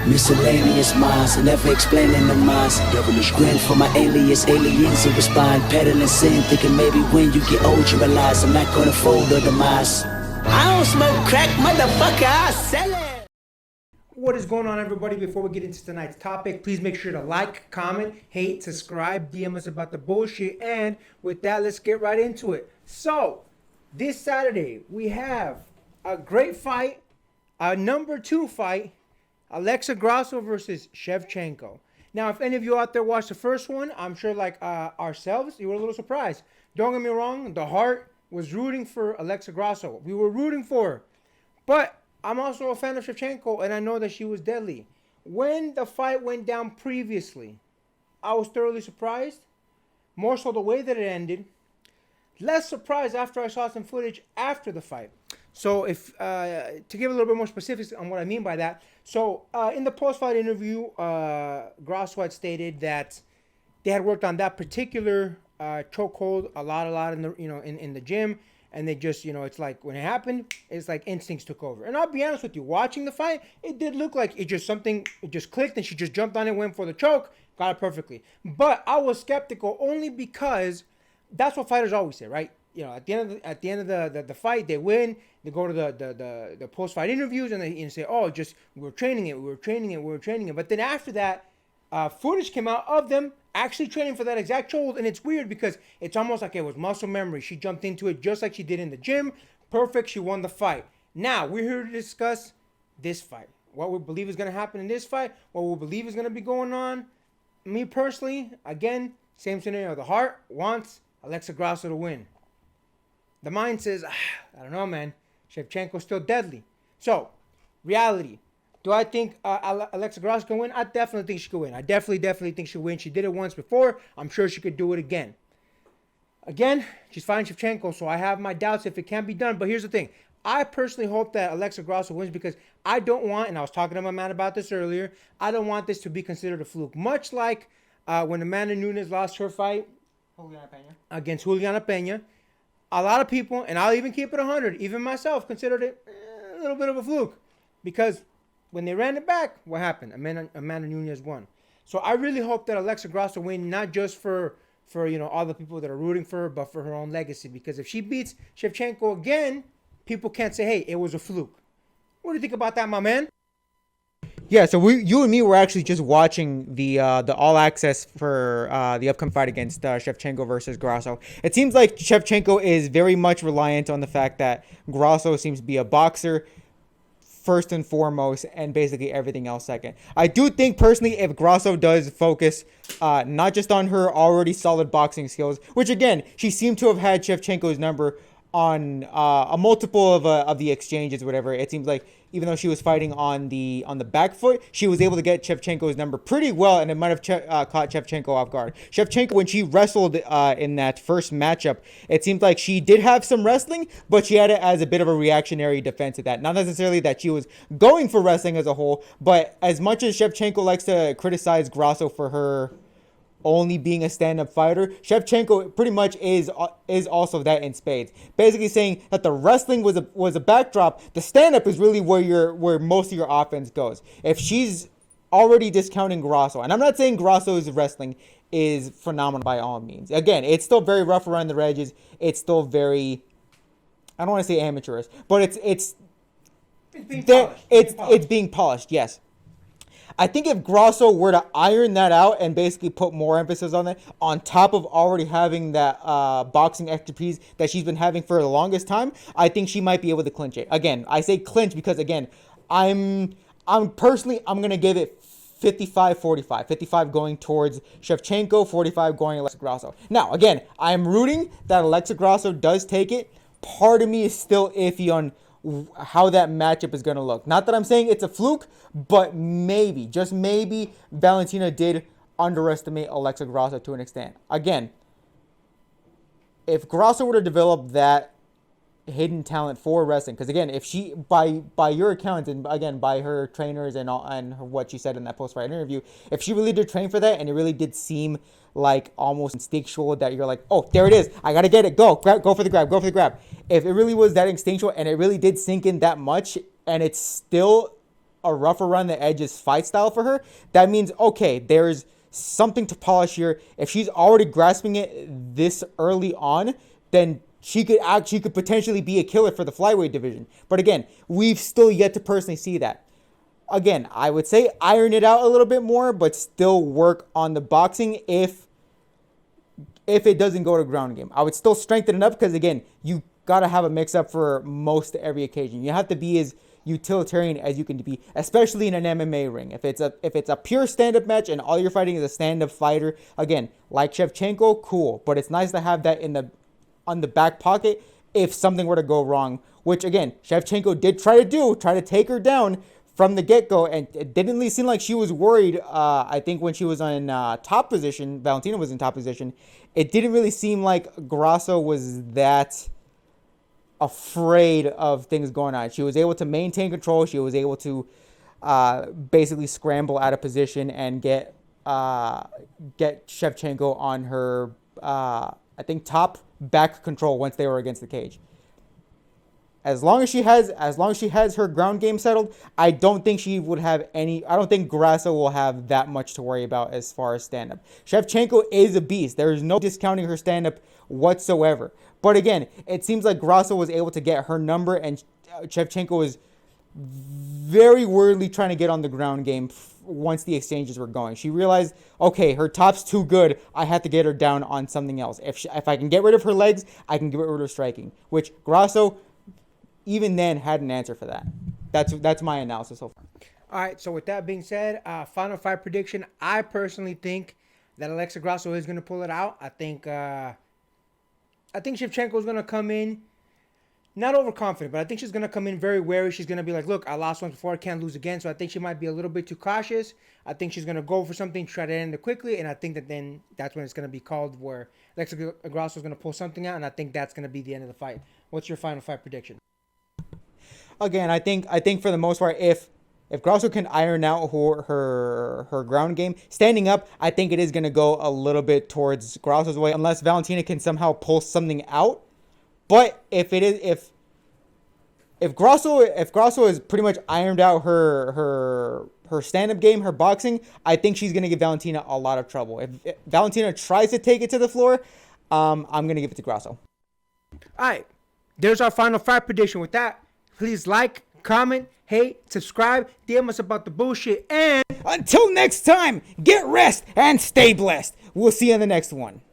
Miscellaneous minds, never explaining the minds. Devilish grin for my alias, aliens who respond. Peddling sin, thinking maybe when you get old you realize I'm not gonna fold or demise. I don't smoke crack, motherfucker, I sell it. What is going on, everybody? Before we get into tonight's topic, please make sure to like, comment, hate, subscribe, DM us about the bullshit, and with that, let's get right into it. So, this Saturday, we have a great fight, a number 2 fight, Alexa Grasso versus Shevchenko. Now, if any of you out there watched the first one, I'm sure like ourselves, you were a little surprised. Don't get me wrong, the heart was rooting for Alexa Grasso. We were rooting for her. But I'm also a fan of Shevchenko, and I know that she was deadly. When the fight went down previously, I was thoroughly surprised. More so the way that it ended. Less surprised after I saw some footage after the fight. So if to give a little bit more specifics on what I mean by that. So in the post-fight interview, Grasso had stated that they had worked on that particular chokehold a lot in the in the gym, and they just it's like when it happened, it's like instincts took over. And I'll be honest with you, watching the fight, it did look like it just clicked, and she just jumped on it, went for the choke, got it perfectly. But I was skeptical only because that's what fighters always say, right? At the end of the fight, they win. They go to the post-fight interviews and they say, "Oh, just we were training it." But then after that, footage came out of them actually training for that exact hold, and it's weird because it's almost like it was muscle memory. She jumped into it just like she did in the gym. Perfect. She won the fight. Now we're here to discuss this fight. What we believe is going to happen in this fight. What we believe is going to be going on. Me personally, again, same scenario. The heart wants Alexa Grasso to win. The mind says, I don't know, man. Shevchenko's still deadly. So, reality. Do I think Alexa Grasso can win? I definitely think she can win. I definitely think she'll win. She did it once before. I'm sure she could do it again. Again, she's fighting Shevchenko, so I have my doubts if it can be done. But here's the thing. I personally hope that Alexa Grasso wins because I don't want, and I was talking to my man about this earlier, I don't want this to be considered a fluke. Much like when Amanda Nunes lost her fight against Juliana Pena. A lot of people, and I'll even keep it 100, even myself, considered it a little bit of a fluke. Because when they ran it back, what happened? Amanda Nunes won. So I really hope that Alexa Grasso win, not just for all the people that are rooting for her, but for her own legacy. Because if she beats Shevchenko again, people can't say, hey, it was a fluke. What do you think about that, my man? Yeah, so you and me were actually just watching the All Access for the upcoming fight against Shevchenko versus Grasso. It seems like Shevchenko is very much reliant on the fact that Grasso seems to be a boxer first and foremost, and basically everything else second. I do think personally, if Grasso does focus not just on her already solid boxing skills, which again she seemed to have had Shevchenko's number on a multiple of the exchanges, whatever. It seems like even though she was fighting on the back foot, she was able to get Shevchenko's number pretty well, and it might have caught Shevchenko off guard. Shevchenko, when she wrestled in that first matchup, it seemed like she did have some wrestling, but she had it as a bit of a reactionary defense at that. Not necessarily that she was going for wrestling as a whole, but as much as Shevchenko likes to criticize Grasso for her only being a stand-up fighter, Shevchenko pretty much is also that in spades. Basically saying that the wrestling was a backdrop, the stand-up is really where most of your offense goes. If she's already discounting Grasso, and I'm not saying Grasso's wrestling is phenomenal by all means. Again, it's still very rough around the edges. It's still very, I don't want to say amateurish, but it's being polished, yes. I think if Grasso were to iron that out and basically put more emphasis on it, on top of already having that boxing expertise that she's been having for the longest time, I think she might be able to clinch it. Again, I say clinch because, again, I'm going to give it 55-45. 55 going towards Shevchenko, 45 going Alexa Grasso. Now, again, I'm rooting that Alexa Grasso does take it. Part of me is still iffy on how that matchup is going to look. Not that I'm saying it's a fluke, but maybe, just maybe, Valentina did underestimate Alexa Grasso to an extent. Again, if Grasso were to develop that hidden talent for wrestling, because again, if she, by your account, and again, by her trainers and what she said in that post-fight interview, if she really did train for that, and it really did seem like almost instinctual that you're like, oh, there it is, I gotta get it, go for the grab. If it really was that instinctual and it really did sink in that much, and it's still a rough around the edges fight style for her, that means, okay, there's something to polish here. If she's already grasping it this early on, then she could potentially be a killer for the flyweight division. But again, we've still yet to personally see that. Again, I would say iron it out a little bit more, but still work on the boxing if it doesn't go to ground game. I would still strengthen it up because, again, you got to have a mix-up for most every occasion. You have to be as utilitarian as you can be, especially in an MMA ring. If it's a pure stand-up match and all you're fighting is a stand-up fighter, again, like Shevchenko, cool. But it's nice to have that on the back pocket if something were to go wrong, which, again, Shevchenko did try to take her down from the get-go, and it didn't really seem like she was worried. I think when she was in top position, Valentina was in top position, it didn't really seem like Grasso was that afraid of things going on. She was able to maintain control. She was able to basically scramble out of position and get Shevchenko on her, I think, top back control once they were against the cage. As long as she has her ground game settled, I don't think Grasso will have that much to worry about as far as stand-up. Shevchenko is a beast. There is no discounting her stand-up whatsoever. But again, it seems like Grasso was able to get her number, and Shevchenko was very worriedly trying to get on the ground game once the exchanges were going. She realized, okay, her top's too good. I have to get her down on something else. If I can get rid of her legs, I can get rid of her striking, which Grasso even then had an answer for that. That's my analysis so far. All right, so with that being said, final fight prediction. I personally think that Alexa Grasso is going to pull it out. I think Shevchenko is going to come in not overconfident, but I think she's going to come in very wary. She's going to be like, look, I lost once before, I can't lose again. So I think she might be a little bit too cautious. I think she's going to go for something, try to end it quickly, and I think that then that's when it's going to be called where Alexa Grasso is going to pull something out, and I think that's going to be the end of the fight. What's your final fight prediction? Again, I think for the most part, if Grasso can iron out her ground game, standing up, I think it is going to go a little bit towards Grasso's way, unless Valentina can somehow pull something out. But if Grasso has pretty much ironed out her stand-up game, her boxing, I think she's going to give Valentina a lot of trouble. If Valentina tries to take it to the floor, I'm going to give it to Grasso. All right, there's our final fight prediction. With that, please like, comment, hate, subscribe, DM us about the bullshit, and until next time, get rest and stay blessed. We'll see you in the next one.